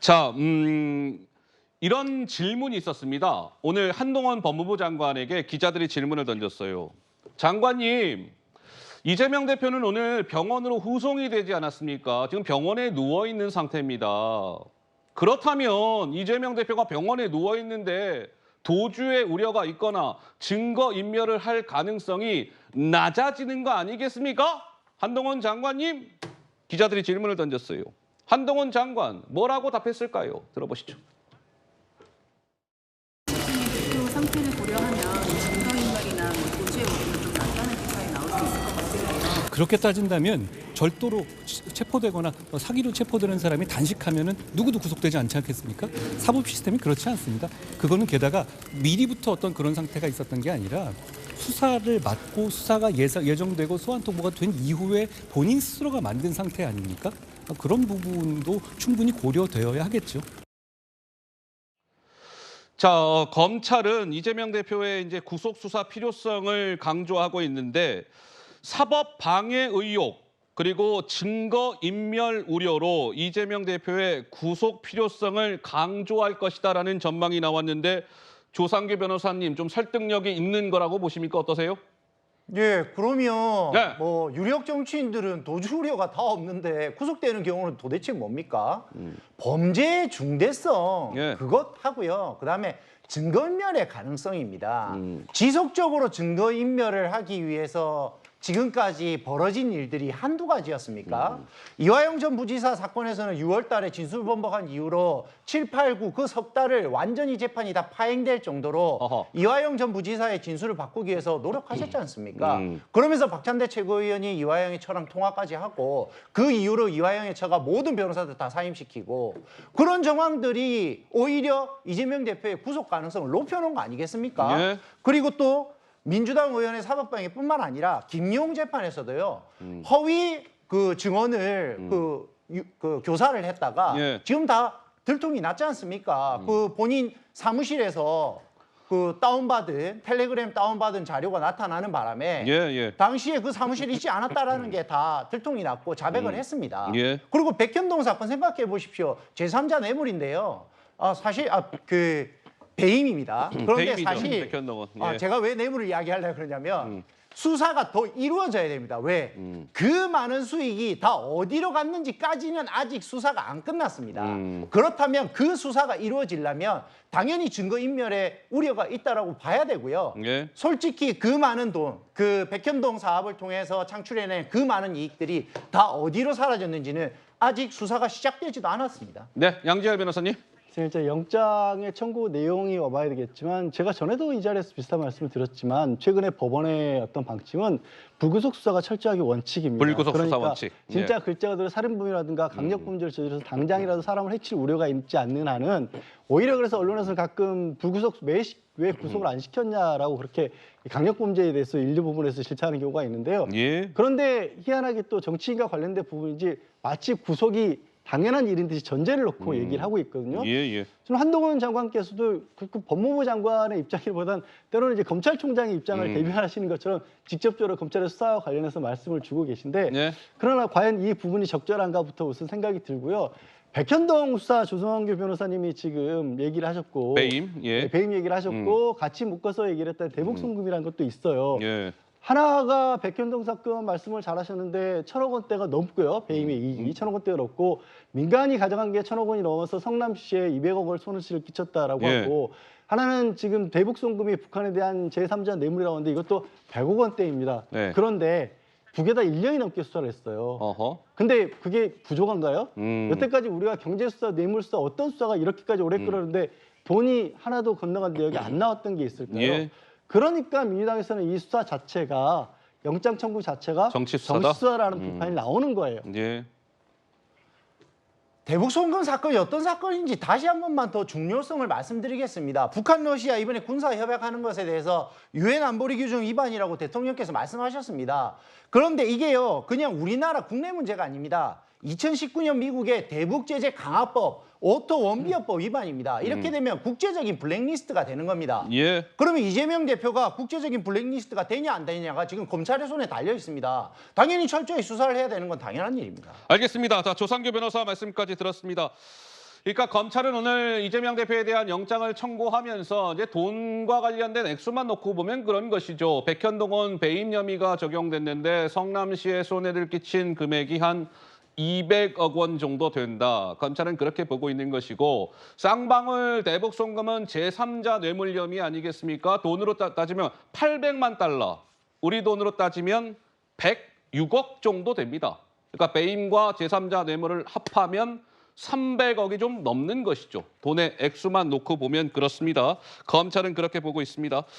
자, 이런 질문이 있었습니다. 오늘 한동훈 법무부 장관에게 기자들이 질문을 던졌어요. 장관님, 이재명 대표는 오늘 병원으로 후송이 되지 않았습니까? 지금 병원에 누워 있는 상태입니다. 그렇다면 이재명 대표가 병원에 누워 있는데 도주의 우려가 있거나 증거 인멸을 할 가능성이 낮아지는 거 아니겠습니까? 한동훈 장관님, 기자들이 질문을 던졌어요. 한동훈 장관, 뭐라고 답했을까요? 들어보시죠. 대표 상태를 고려하면 증거인멸이나 도주의 우려는 좀 낮다는 기사에 나올 수 있을 것 같은데요. 그렇게 따진다면 절도로 체포되거나 사기로 체포되는 사람이 단식하면은 누구도 구속되지 않지 않겠습니까? 사법 시스템이 그렇지 않습니다. 그거는 게다가 미리부터 어떤 그런 상태가 있었던 게 아니라 수사를 맡고 수사가 예정되고 소환 통보가 된 이후에 본인 스스로가 만든 상태 아닙니까? 그런 부분도 충분히 고려되어야 하겠죠. 자, 검찰은 이재명 대표의 이제 구속 수사 필요성을 강조하고 있는데 사법 방해 의혹 그리고 증거 인멸 우려로 이재명 대표의 구속 필요성을 강조할 것이다라는 전망이 나왔는데 조상규 변호사님 좀 설득력이 있는 거라고 보십니까? 어떠세요? 예, 그러면 네. 뭐 유력 정치인들은 도주 우려가 다 없는데 구속되는 경우는 도대체 뭡니까? 범죄의 중대성 예. 그것 하고요. 그다음에 증거인멸의 가능성입니다. 지속적으로 증거인멸을 하기 위해서 지금까지 벌어진 일들이 한두 가지였습니까? 이화영 전 부지사 사건에서는 6월 달에 진술번복한 이후로 7, 8, 9 그 석 달을 완전히 재판이 다 파행될 정도로 어허. 이화영 전 부지사의 진술을 바꾸기 위해서 노력하셨지 않습니까? 그러면서 박찬대 최고위원이 이화영의 처랑 통화까지 하고 그 이후로 이화영의 처가 모든 변호사들 다 사임시키고 그런 정황들이 오히려 이재명 대표의 구속 가능성을 높여놓은 거 아니겠습니까? 예. 그리고 또 민주당 의원의 사법방해뿐만 아니라 김용 재판에서도요 허위 그 증언을 그 교사를 했다가 예. 지금 다 들통이 났지 않습니까? 그 본인 사무실에서 그 다운받은 텔레그램 다운받은 자료가 나타나는 바람에 예. 당시에 그 사무실에 있지 않았다라는 게 다 들통이 났고 자백을 했습니다. 예. 그리고 백현동 사건 생각해 보십시오. 제3자 뇌물인데요. 사실 그 배임입니다. 그런데 배임이죠, 사실 백현동은. 예. 제가 왜 뇌물을 이야기하려고 그러냐면 수사가 더 이루어져야 됩니다. 왜? 그 많은 수익이 다 어디로 갔는지까지는 아직 수사가 안 끝났습니다. 그렇다면 그 수사가 이루어지려면 당연히 증거인멸의 우려가 있다라고 봐야 되고요. 예. 솔직히 그 많은 돈, 그 백현동 사업을 통해서 창출해낸 그 많은 이익들이 다 어디로 사라졌는지는 아직 수사가 시작되지도 않았습니다. 네, 양지열 변호사님. 이제 영장의 청구 내용이 와봐야 되겠지만 제가 전에도 이 자리에서 비슷한 말씀을 드렸지만 최근에 법원의 어떤 방침은 불구속 수사가 철저하게 원칙입니다. 불구속 수사 그러니까 원칙. 진짜 글자 그대로 살인범이라든가 강력범죄를 저질러서 당장이라도 사람을 해칠 우려가 있지 않는 한은 오히려 그래서 언론에서는 가끔 불구속 왜 구속을 안 시켰냐라고 그렇게 강력범죄에 대해서 일부 부분에서 질타하는 경우가 있는데요. 예. 그런데 희한하게 또 정치인과 관련된 부분인지 마치 구속이 당연한 일인 듯이 전제를 놓고 얘기를 하고 있거든요. 예. 저는 한동훈 장관께서도 그 법무부 장관의 입장이보다는 때로는 이제 검찰총장의 입장을 대변하시는 것처럼 직접적으로 검찰의 수사와 관련해서 말씀을 주고 계신데 예. 그러나 과연 이 부분이 적절한가부터 우선 생각이 들고요. 백현동 수사 조성규 변호사님이 지금 얘기를 하셨고 배임. 예. 네, 배임 얘기를 하셨고 같이 묶어서 얘기를 했던 대북송금이라는 것도 있어요. 예. 하나가 백현동 사건 말씀을 잘하셨는데 1,000억 원대가 넘고요. 배임의 이익이 1,000억 원대가 넘고 민간이 가져간 게 1,000억 원이 넘어서 성남시에 200억을 손실을 끼쳤다라고 예. 하고 하나는 지금 대북송금이 북한에 대한 제3자 뇌물이라고 하는데 이것도 100억 원대입니다. 네. 그런데 두 개 다 1년이 넘게 수사를 했어요. 어허. 근데 그게 부족한가요? 여태까지 우리가 경제수사, 뇌물수사 어떤 수사가 이렇게까지 오래 끌었는데 돈이 하나도 건너간 내역이 안 나왔던 게 있을까요? 예. 그러니까 민주당에서는 이 수사 자체가 영장 청구 자체가 정치 수사다? 정치수사라는 비판이 나오는 거예요. 예. 대북송금 사건이 어떤 사건인지 다시 한 번만 더 중요성을 말씀드리겠습니다. 북한 러시아 이번에 군사 협약하는 것에 대해서 유엔 안보리 규정 위반이라고 대통령께서 말씀하셨습니다. 그런데 이게요 그냥 우리나라 국내 문제가 아닙니다. 2019년 미국의 대북제재 강화법, 오토 원비어법 위반입니다. 이렇게 되면 국제적인 블랙리스트가 되는 겁니다. 예. 그러면 이재명 대표가 국제적인 블랙리스트가 되냐 안 되냐가 지금 검찰의 손에 달려 있습니다. 당연히 철저히 수사를 해야 되는 건 당연한 일입니다. 알겠습니다. 자, 조상규 변호사 말씀까지 들었습니다. 그러니까 검찰은 오늘 이재명 대표에 대한 영장을 청구하면서 이제 돈과 관련된 액수만 놓고 보면 그런 것이죠. 백현동원 배임 혐의가 적용됐는데 성남시에 손해를 끼친 금액이 한 200억 원 정도 된다. 검찰은 그렇게 보고 있는 것이고 쌍방울 대북 송금은 제3자 뇌물 혐의 아니겠습니까? 돈으로 따지면 800만 달러, 우리 돈으로 따지면 106억 정도 됩니다. 그러니까 배임과 제3자 뇌물을 합하면 300억이 좀 넘는 것이죠. 돈의 액수만 놓고 보면 그렇습니다. 검찰은 그렇게 보고 있습니다.